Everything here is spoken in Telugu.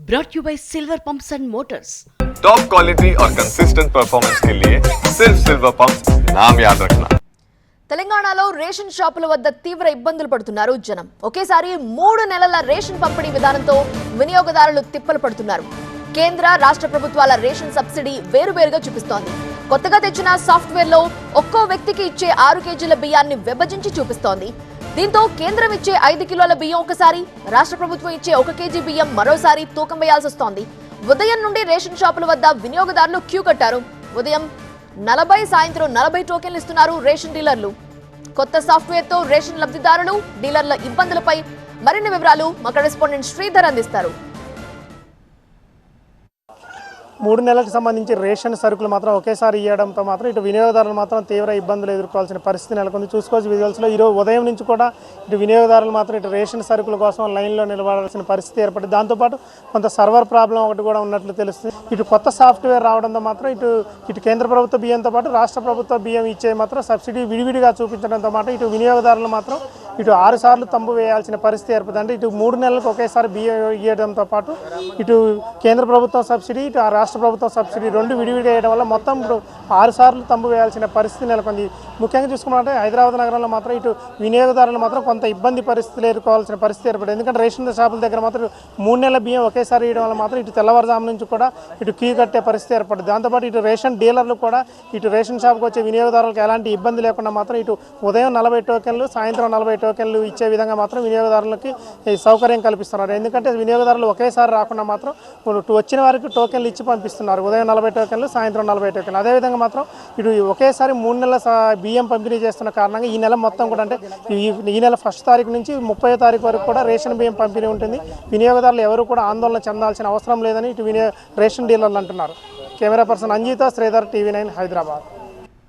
brought you by Silver Pumps and Motors. Top quality और कंसिस्टेंट परफॉर्मेंस के लिए सिर्फ सिल्वर पंप्स नाम याद रखना. తెలంగాణలో రేషన్ షాపుల వద్ద తీవ్ర ఇబ్బందులు పడుతున్నారు జనం. ఒకేసారి 3 నెలల రేషన్ పంపిణీ విధానంతో వినియోగదారులు తిప్పలు పడుతున్నారు. కేంద్ర రాష్ట్ర ప్రభుత్వాల రేషన్ సబ్సిడీ వేరువేరుగా చూపిస్తోంది. కొత్తగా తెచ్చిన సాఫ్ట్వేర్లో ఒక్కో వ్యక్తికి ఇచ్చే 6 కేజీల బియ్యాన్ని విభజించి చూపిస్తోంది. దీంతో కేంద్రం ఇచ్చే 5 కిలోల బియ్యం ఒకసారి, రాష్ట్ర ప్రభుత్వం ఇచ్చే 1 కేజీ బియ్యం మరోసారి తూకం వేయాల్సి వస్తోంది. ఉదయం నుండి రేషన్ షాపుల వద్ద వినియోగదారులు క్యూ కట్టారు. ఉదయం 40, సాయంత్రం 40 టోకెన్లు ఇస్తున్నారు రేషన్ డీలర్లు. కొత్త సాఫ్ట్వేర్తో రేషన్ లబ్ధిదారులు, డీలర్ల ఇబ్బందులపై మరిన్ని వివరాలు మా కరెస్పాండెంట్ శ్రీధర్ అందిస్తారు. 3 నెలలకు సంబంధించి రేషన్ సరుకులు మాత్రం ఒకేసారి ఇవ్వడంతో మాత్రం ఇటు వినియోగదారులు మాత్రం తీవ్ర ఇబ్బందులు ఎదుర్కోవాల్సిన పరిస్థితి నెలకొంది. చూసుకోవచ్చు విజువల్స్లో ఈరోజు ఉదయం నుంచి కూడా ఇటు వినియోగదారులు మాత్రం ఇటు రేషన్ సరుకుల కోసం లైన్లో నిలబడాల్సిన పరిస్థితి ఏర్పడింది. దాంతోపాటు కొంత సర్వర్ ప్రాబ్లం ఒకటి కూడా ఉన్నట్లు తెలుస్తుంది. ఇటు కొత్త సాఫ్ట్వేర్ రావడంతో మాత్రం ఇటు కేంద్ర ప్రభుత్వ బియ్యంతో పాటు రాష్ట్ర ప్రభుత్వ బియ్యం ఇచ్చే మాత్రం సబ్సిడీ విడివిడిగా చూపించడంతో మాత్రం ఇటు వినియోగదారులు మాత్రం ఇటు 6 సార్లు తంబు వేయాల్సిన పరిస్థితి ఏర్పడింది. అంటే ఇటు 3 నెలలకు ఒకేసారి బియ్యం ఇవ్వడంతో పాటు ఇటు కేంద్ర ప్రభుత్వం సబ్సిడీ, ఇటు రాష్ట్ర ప్రభుత్వం సబ్సిడీ రెండు విడివిడిగా వేయడం వల్ల మొత్తం ఇప్పుడు 6 సార్లు తంబు వేయాల్సిన పరిస్థితి నెలకొంది. ముఖ్యంగా చూసుకున్నట్టే హైదరాబాద్ నగరంలో మాత్రం ఇటు వినియోగదారులు మాత్రం కొంత ఇబ్బంది పరిస్థితులు ఎదుర్కోవాల్సిన పరిస్థితి ఏర్పడింది. ఎందుకంటే రేషన్ షాపుల దగ్గర మాత్రం 3 నెలల బియ్యం ఒకేసారి ఇవ్వడం వల్ల మాత్రం ఇటు తెల్లవారుజాము నుంచి కూడా ఇటు క్యూ కట్టే పరిస్థితి ఏర్పడింది. దాంతోపాటు ఇటు రేషన్ డీలర్లు కూడా ఇటు రేషన్ షాప్కి వచ్చే వినియోగదారులకు ఎలాంటి ఇబ్బంది లేకుండా మాత్రం ఇటు ఉదయం 40 టోకెన్లు, సాయంత్రం 40 టోకెన్లు ఇచ్చే విధంగా మాత్రం వినియోగదారులకి సౌకర్యం కల్పిస్తున్నారు. ఎందుకంటే వినియోగదారులు ఒకేసారి రాకుండా మాత్రం వచ్చిన వారికి టోకెన్లు ఇచ్చి పంపిస్తున్నారు. ఉదయం 40 టోకెన్లు, సాయంత్రం 40 టోకెన్లు. అదేవిధంగా మాత్రం ఇటు ఒకేసారి 3 నెలల బియ్యం పంపిణీ చేస్తున్న కారణంగా ఈ నెల మొత్తం కూడా అంటే ఈ నెల 1 తారీఖు నుంచి 30 తారీఖు వరకు కూడా రేషన్ బియ్యం పంపిణీ ఉంటుంది. వినియోగదారులు ఎవరు కూడా ఆందోళన చెందాల్సిన అవసరం లేదని ఇటు రేషన్ డీలర్లు అంటున్నారు. Camera person Anjitha, Sridhar, TV9 Hyderabad.